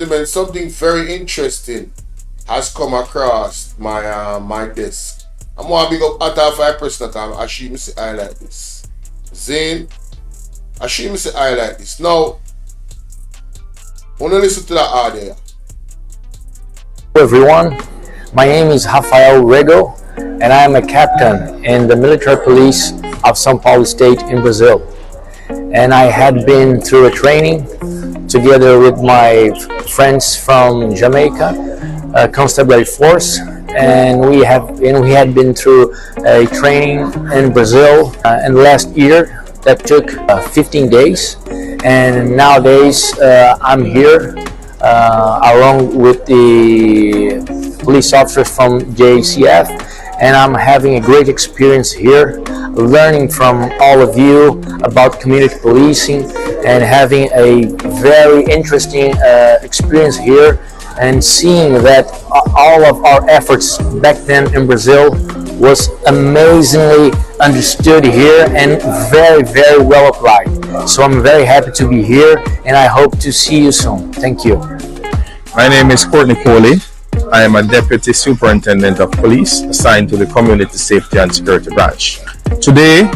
Gentlemen, something very interesting has come across my desk. I'm gonna big up Atta for a person that I assume say I like this. Zane, I assume say I like this. Now, wanna listen to that audio. Hello everyone, my name is Rafael Rego and I am a captain in the military police of São Paulo state in Brazil. And I had been through a training together with my friends from Jamaica, Constabulary Force, and we had been through a training in Brazil in last year that took 15 days. And nowadays I'm here along with the police officers from JCF, and I'm having a great experience here, learning from all of you about community policing and having a very interesting experience here, and seeing that all of our efforts back then in Brazil was amazingly understood here and very, very well applied. So I'm very happy to be here and I hope to see you soon. Thank you. My name is Courtney Coley. I am a Deputy Superintendent of Police assigned to the Community Safety and Security Branch. Today,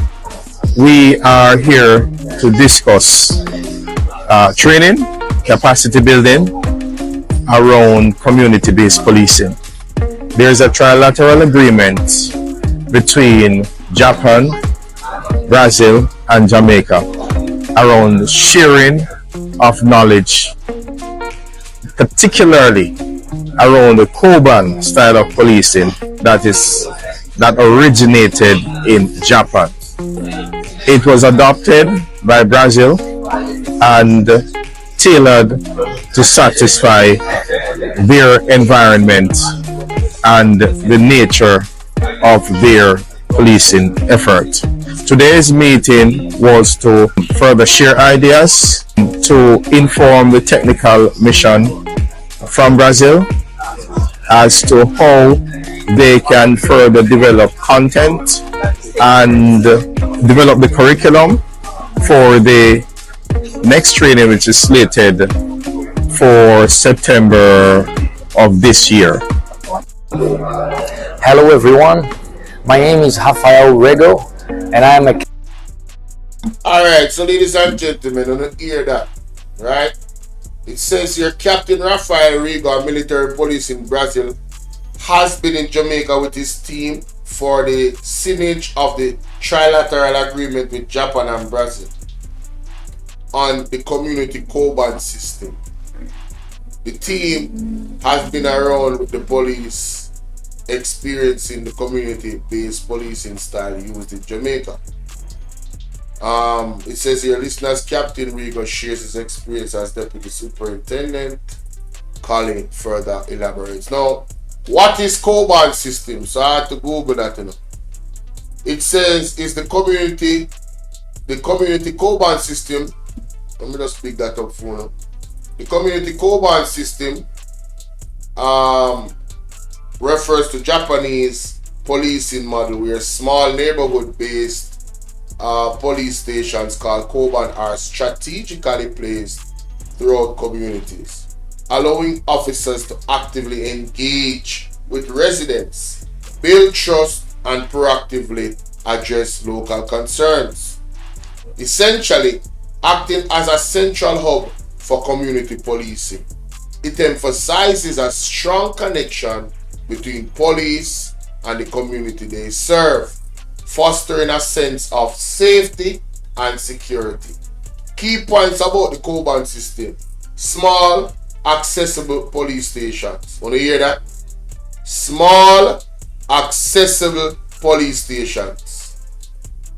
we are here to discuss training, capacity building around community-based policing. There is a trilateral agreement between Japan, Brazil, and Jamaica around sharing of knowledge, particularly around the Koban style of policing that originated in Japan. It was adopted by Brazil and tailored to satisfy their environment and the nature of their policing effort. Today's meeting was to further share ideas, to inform the technical mission from Brazil as to how they can further develop content and develop the curriculum for the next training, which is slated for September of this year. Hello everyone, my name is Rafael Rego and I am a Alright, so ladies and gentlemen, you don't hear that, right? It says here Captain Rafael Rego, military police in Brazil, has been in Jamaica with his team for the signage of the trilateral agreement with Japan and Brazil on the community Koban system. The team has been around with the police, experiencing the community-based policing style used in Jamaica. It says here, listeners, Captain Rego shares his experience as Deputy Superintendent. Colin further elaborates. Now, what is Koban system? So I had to Google that, you know. It says it's the community Koban system. Let me just pick that up for now. The community Koban system refers to Japanese policing model where small neighborhood-based police stations called Koban are strategically placed throughout communities, allowing officers to actively engage with residents, build trust, and proactively address local concerns. Essentially, acting as a central hub for community policing. It emphasizes a strong connection between police and the community they serve, fostering a sense of safety and security. Key points about the Koban system: small, accessible police stations. Want to hear that? Small, accessible police stations.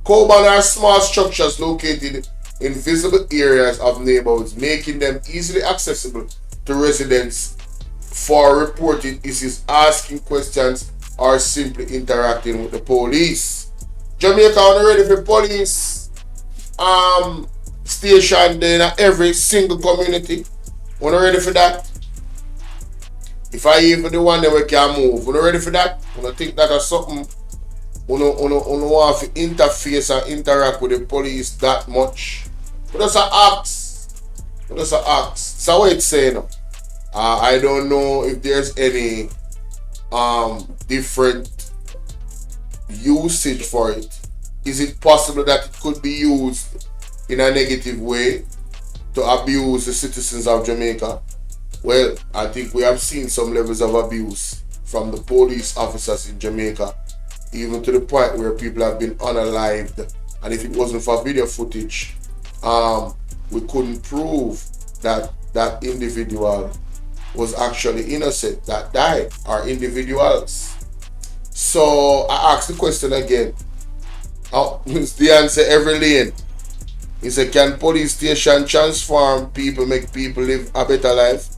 Koban are small structures located in visible areas of neighborhoods, making them easily accessible to residents for reporting issues, asking questions, or simply interacting with the police. Jamaica are ready for police station in every single community. We're ready for that. If I even the one that we can move, we're ready for that. I think that is something we don't want to interface and interact with the police that much. But that's an act. So what it's saying now? I don't know if there's any different usage for it. Is it possible that it could be used in a negative way to abuse the citizens of Jamaica? Well, I think we have seen some levels of abuse from the police officers in Jamaica, even to the point where people have been unalived. And if it wasn't for video footage, we couldn't prove that that individual was actually innocent that died, or individuals. So I asked the question again. The answer every lane. He said, can police station transform people, make people live a better life?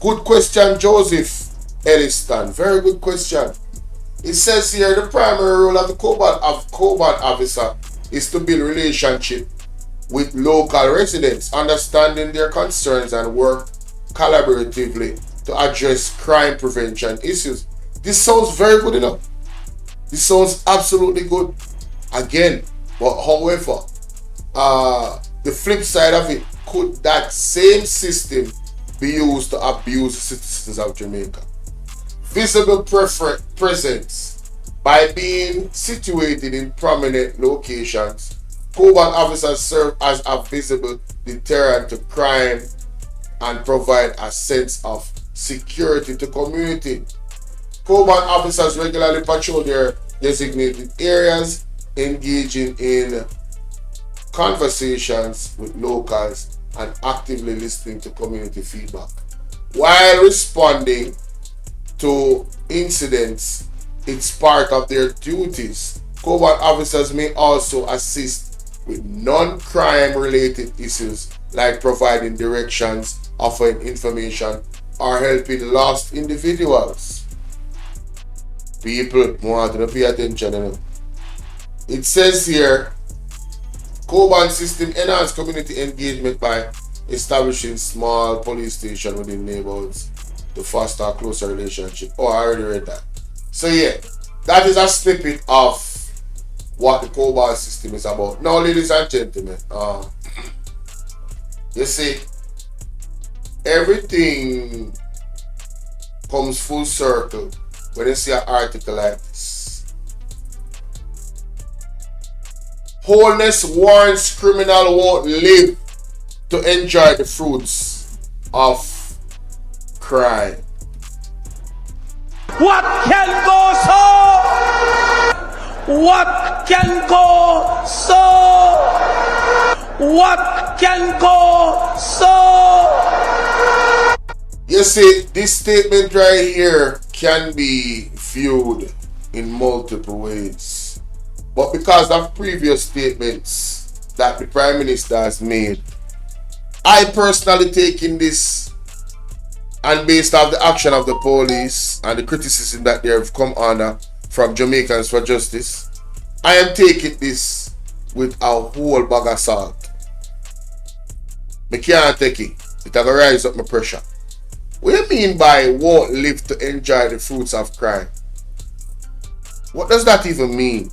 Good question, Joseph Elliston. Very good question. It says here the primary role of the cobalt officer is to build relationship with local residents, understanding their concerns and work collaboratively to address crime prevention issues. This sounds very good enough. This sounds absolutely good. Again, but however, the flip side of it, could that same system be used to abuse the citizens of Jamaica? Visible presence. By being situated in prominent locations, cobalt officers serve as a visible deterrent to crime and provide a sense of security to community. Cobalt officers regularly patrol their designated areas, engaging in conversations with locals and actively listening to community feedback. While responding to incidents, it's part of their duties. Cobalt officers may also assist with non-crime related issues like providing directions, offering information, or helping lost individuals. People want to pay attention, you know. It says here, Cobalt system enhance community engagement by establishing small police stations within neighborhoods to foster a closer relationship. Oh, I already read that. So yeah, that is a snippet of what the Cobalt system is about. Now, ladies and gentlemen, you see, everything comes full circle when you see an article like this. Wholeness warns criminal won't live to enjoy the fruits of crime. What can go so? What can go so? What can go so? You see, this statement right here can be viewed in multiple ways. But because of previous statements that the Prime Minister has made, I personally taking this, and based off the action of the police and the criticism that they have come under from Jamaicans for Justice, I am taking this with a whole bag of salt. I can't take it. It will rise up my pressure. What do you mean by won't live to enjoy the fruits of crime? What does that even mean?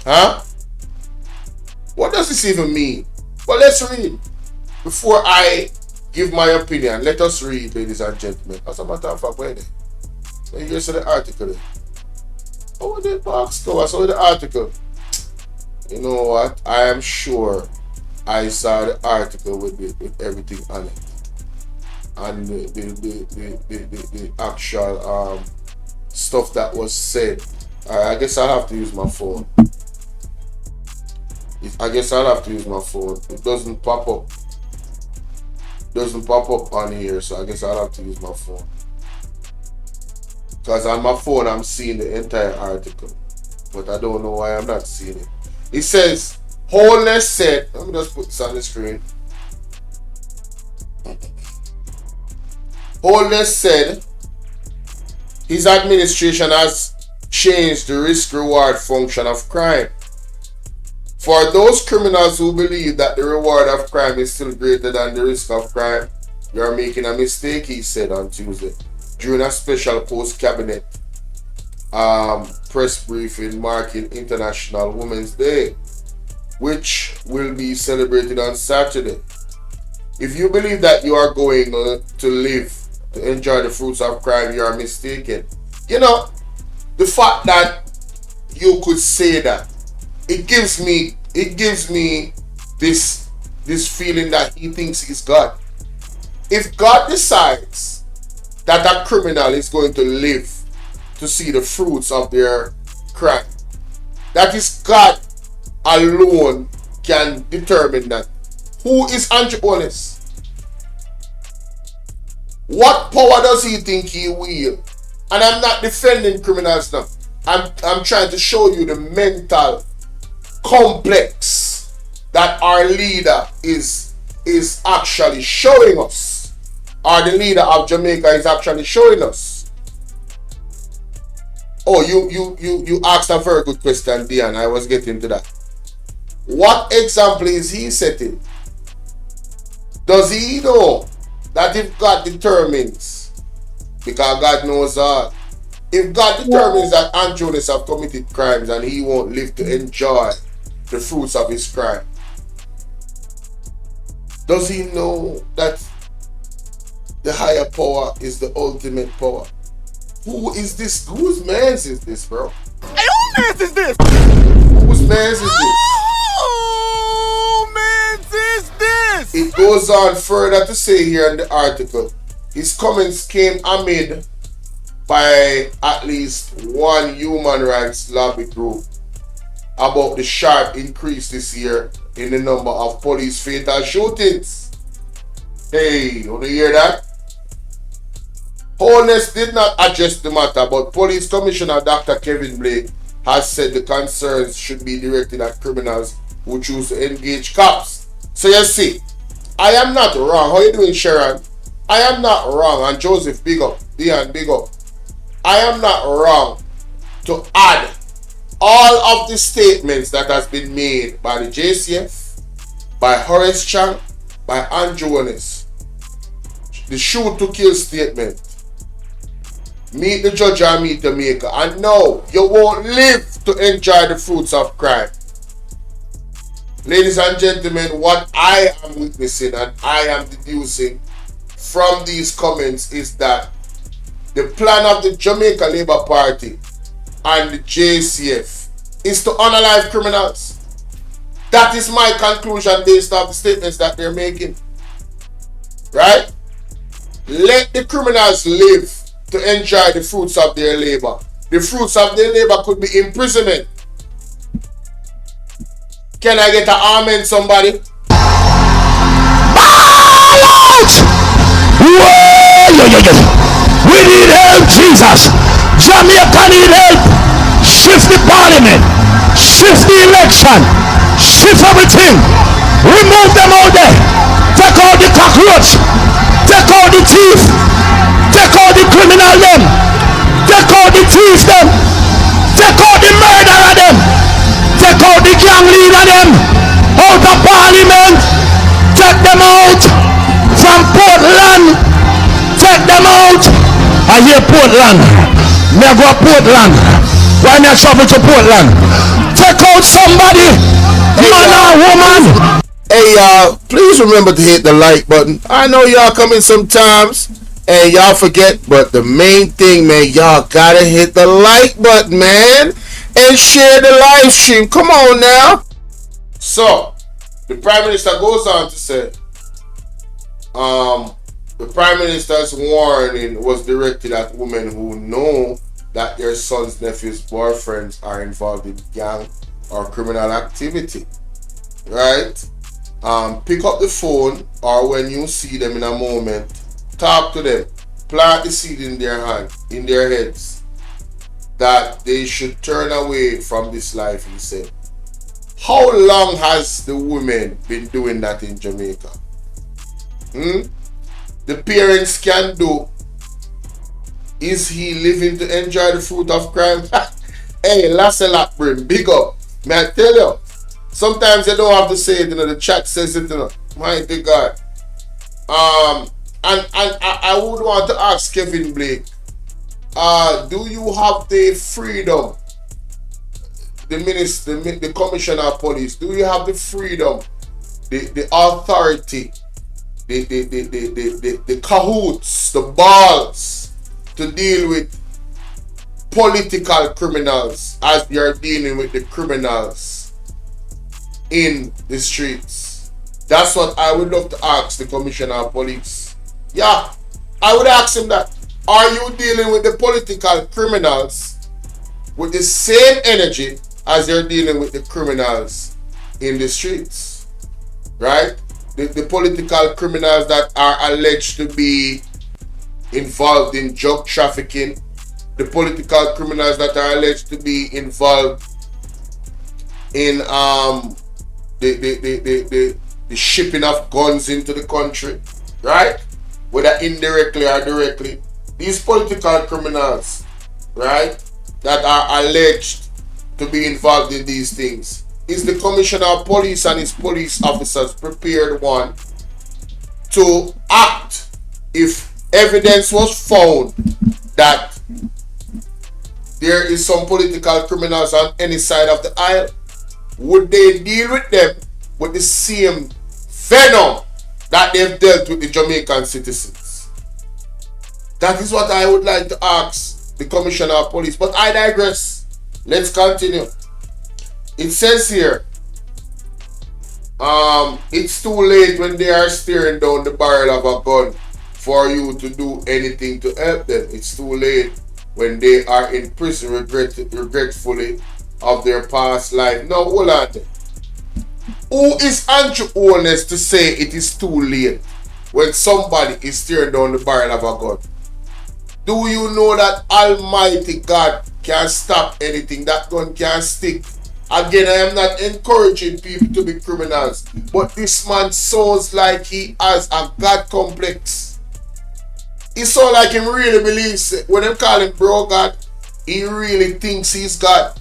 Huh? What does this even mean? Well, let's read. Before I give my opinion, let us read, ladies and gentlemen. As a matter of fact, where they? So here's the article there. Oh, the box go. I saw the article. You know what? I am sure I saw the article with everything on it. And the actual stuff that was said. I guess I'll have to use my phone. It doesn't pop up. Doesn't pop up on here, so I guess I'll have to use my phone. Because on my phone I'm seeing the entire article, but I don't know why I'm not seeing it. It says, Wholeness said, let me just put this on the screen. Wholeness said his administration has changed the risk-reward function of crime. For those criminals who believe that the reward of crime is still greater than the risk of crime, you are making a mistake, he said on Tuesday during a special post-cabinet press briefing marking International Women's Day, which will be celebrated on Saturday. If you believe that you are going to live to enjoy the fruits of crime, you are mistaken. You know, the fact that you could say that, it gives me this feeling that he thinks he's God. If God decides that a criminal is going to live to see the fruits of their crime, that is God alone can determine that. Who is Andrew Holness? What power does he think he wield? And I'm not defending criminals now. I'm trying to show you the mental complex that our leader is actually showing us. Or the leader of Jamaica is actually showing us. Oh, you asked a very good question, Dion. I was getting to that. What example is he setting? Does he know that if God determines, because God knows all, if God determines that Andrew Holness have committed crimes and he won't live to enjoy the fruits of his crime, does he know that the higher power is the ultimate power? Who is this? Whose man's is this, bro? Hey, whose man's is this? Whose man's is this? Whose man's is this? It goes on further to say here in the article, his comments came amid by at least one human rights lobby group about the sharp increase this year in the number of police fatal shootings. Hey, you hear that? Holness did not address the matter, but Police Commissioner Dr. Kevin Blake has said the concerns should be directed at criminals who choose to engage cops. So you see, I am not wrong. How you doing, Sharon? I am not wrong. And Joseph, big up. Dion, big up. I am not wrong to add all of the statements that has been made by the JCF, by Horace Chang, by Andrew Holness. The shoot to kill statement. Meet the judge or meet the maker. And no, you won't live to enjoy the fruits of crime. Ladies and gentlemen, what I am witnessing and I am deducing from these comments is that the plan of the Jamaica Labour Party and the JCF is to unalive criminals. That is my conclusion based off the statements that they're making. Right? Let the criminals live to enjoy the fruits of their labor. The fruits of their labor could be imprisonment. Can I get an amen, somebody? We need help, Jesus. Jamaica need help. Shift the parliament. Shift the election. Shift everything. Remove them all there. Take out the cockroach. Take out the thief. Take out the criminal them. Take out the thief them. Take out the murderer them. Take out the gang leader them. Out of parliament. Take them out from Portland. Take them out. I hear Portland. Never Portland. Why not travel to Portland? Take out somebody. Man or woman. Hey y'all, please remember to hit the like button. I know y'all come in sometimes and y'all forget, but the main thing, man, y'all gotta hit the like button, man, and share the live stream. Come on now. So, the Prime Minister goes on to say, the Prime Minister's warning was directed at women who know that their sons, nephews, boyfriends are involved in gang or criminal activity. Right? Pick up the phone, or when you see them in a moment, talk to them. Plant the seed in their hand, in their heads, that they should turn away from this life, he said. How long has the women been doing that in Jamaica? The parents can do. Is he living to enjoy the fruit of crime? Hey, Lasse Lockburn, big up. May I tell you? Sometimes you don't have to say it, you know, the chat says it, you know. Mighty God. And I would want to ask Kevin Blake, do you have the freedom, the minister, the commissioner of police, do you have the freedom, the authority the cahoots, the balls to deal with political criminals as they are dealing with the criminals in the streets. That's what I would love to ask the Commissioner of Police. Yeah, I would ask him that. Are you dealing with the political criminals with the same energy as they're dealing with the criminals in the streets? Right? The political criminals that are alleged to be involved in drug trafficking, the political criminals that are alleged to be involved in the shipping of guns into the country, right? Whether indirectly or directly. These political criminals, right, that are alleged to be involved in these things. Is the Commissioner of Police and his police officers prepared, one, to act if evidence was found that there is some political criminals on any side of the aisle? Would they deal with them with the same venom that they've dealt with the Jamaican citizens? That is what I would like to ask the Commissioner of Police. But I digress. Let's continue. It says here, it's too late when they are staring down the barrel of a gun for you to do anything to help them. It's too late when they are in prison regretfully of their past life. Now, hold on. Who is Andrew Holness to say it is too late when somebody is staring down the barrel of a gun? Do you know that Almighty God can stop anything? That gun can stick. Again, I am not encouraging people to be criminals, but this man sounds like he has a God complex. He sounds like him really believes it. When they call him bro God, he really thinks he's God.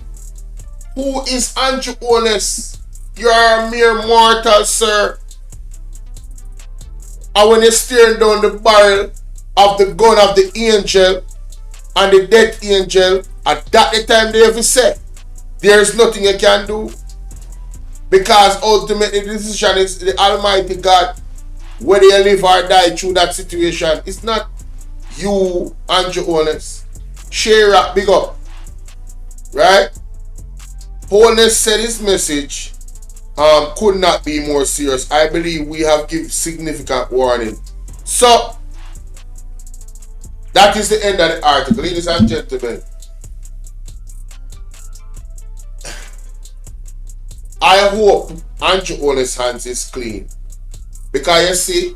Who is Andrew Holness? You are a mere mortal, sir. And when you're staring down the barrel of the gun of the angel and the death angel, at that the time they ever say, there's nothing you can do. Because ultimately the decision is the Almighty God, whether you live or die through that situation. It's not you, Andrew Holness. Share big up. Right? Holness said his message could not be more serious. I believe we have given significant warning. So, that is the end of the article, ladies and gentlemen. I hope Andrew Holness' hands is clean. Because you see,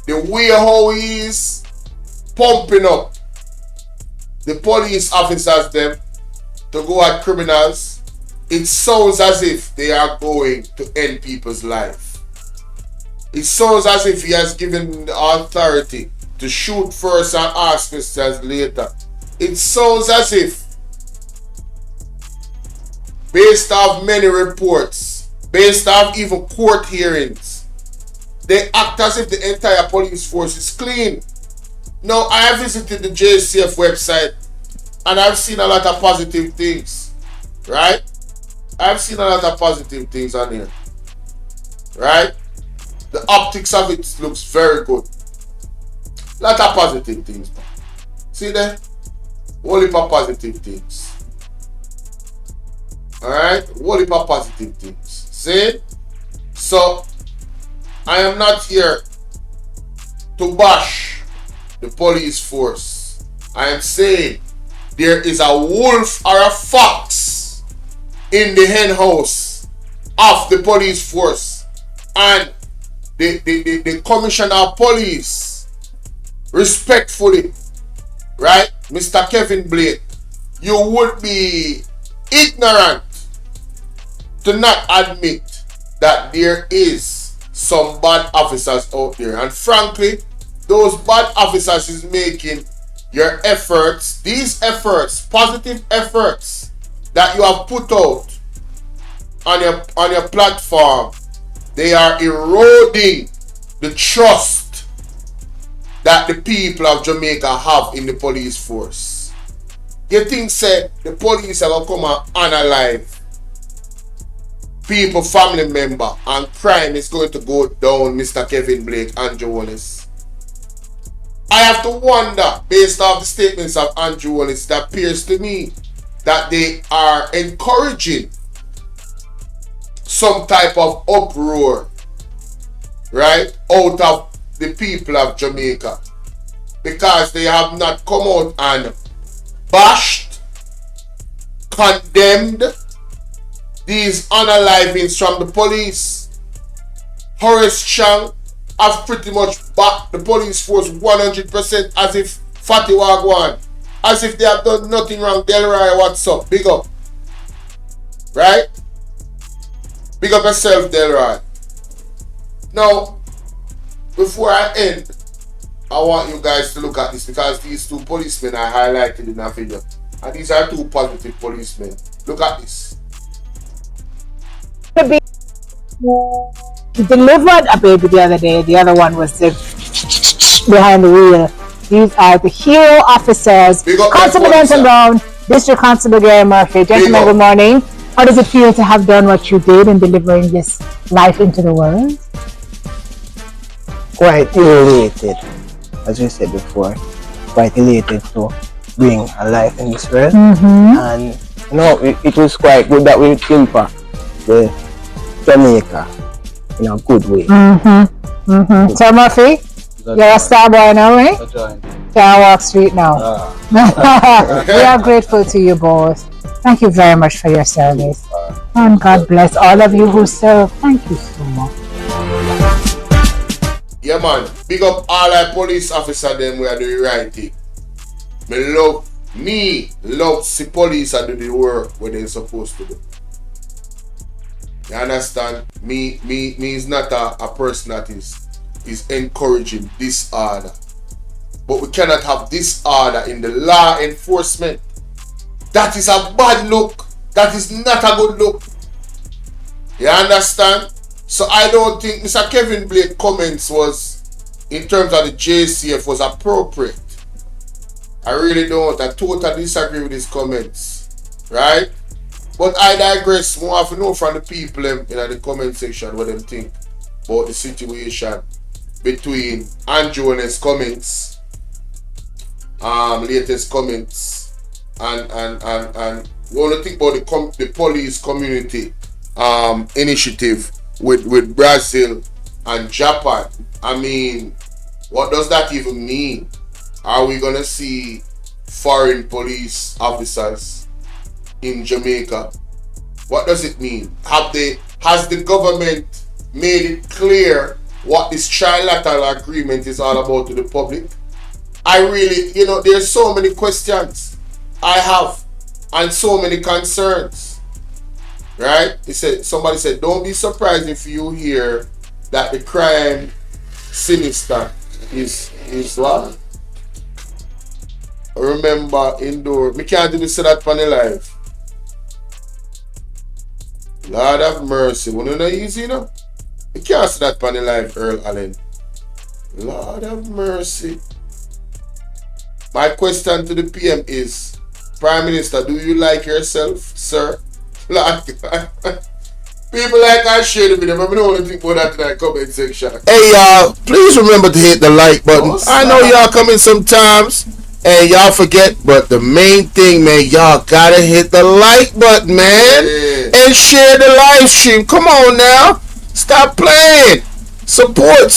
the way how he is pumping up the police officers them to go at criminals, it sounds as if they are going to end people's life. It sounds as if he has given the authority to shoot first and ask questions later. It sounds as if, based off many reports, based off even court hearings, they act as if the entire police force is clean. Now, I have visited the JCF website and I've seen a lot of positive things, right? I've seen a lot of positive things on here, right? The optics of it looks very good. Lot of positive things, man. See there? Whole heap of positive things. Alright? Whole heap of positive things. See? So, I am not here to bash the police force. I am saying there is a wolf or a fox in the hen house of the police force. And the Commissioner of Police, respectfully, right, Mr. Kevin Blake, you would be ignorant to not admit that there is some bad officers out there. And frankly, those bad officers is making your efforts, these efforts, positive efforts that you have put out on your platform, they are eroding the trust that the people of Jamaica have in the police force. You think, say, the police are going to come and unalive people, family member, and crime is going to go down, Mr. Kevin Blake and Jonas. I have to wonder, based off the statements of Andrew Wallace, that appears to me that they are encouraging some type of uproar, right, out of the people of Jamaica, because they have not come out and bashed, condemned these unalivings from the police. Horace Chang have pretty much backed the police force 100%, as if Fatty Wagwan, as if they have done nothing wrong. Delroy, what's up? Big up. Right? Big up yourself, Delroy. Now, before I end, I want you guys to look at this, because these two policemen are highlighted in that video. And these are two positive policemen. Look at this. He delivered a baby the other day. The other one was behind the wheel. These are the hero officers. Constable Denton Brown, District Constable Gary Murphy. Gentlemen, good morning. How does it feel to have done what you did in delivering this life into the world? Quite elated, as we said before. Quite elated to bring a life in this world. And you know, it was quite good that we impact the Jamaica in a good way. So Murphy, you're a star boy now, right? Can't walk street now. We are grateful to you both. Thank you very much for your service. And God bless all of you who serve. Thank you so much. Yeah, man. Big up all our police officers them who are doing the right thing. Me love see police and do the work what they're supposed to do. You understand? Me is not a person that is encouraging disorder. But we cannot have disorder in the law enforcement. That is a bad look. That is not a good look. You understand? So I don't think Mr. Kevin Blake's comments was, in terms of the JCF, was appropriate. I really don't. I totally disagree with his comments. Right? But I digress. More have to know from the people in the comment section what them think about the situation between Andrew and his comments, latest comments, and we want to think about the police community initiative with Brazil and Japan. I mean, what does that even mean? Are we gonna see foreign police officers in Jamaica? What does it mean? Has the government made it clear what this trilateral agreement is all about to the public? I really, there's so many questions I have and so many concerns. Right? Somebody said, don't be surprised if you hear that the crime sinister is what? Remember, indoor. Me can't even say that on the live. Lord have mercy. When you're not easy, you know? You can't say that on the live, Earl Allen. Lord have mercy. My question to the PM is, Prime Minister, do you like yourself, sir? Lord, people like I share the video, but I don't want to think about that in the comment section. Hey y'all, please remember to hit the like button. I know y'all come in sometimes and y'all forget, but the main thing, man, y'all gotta hit the like button, man. And share the live stream. Come on now. Stop playing. Support.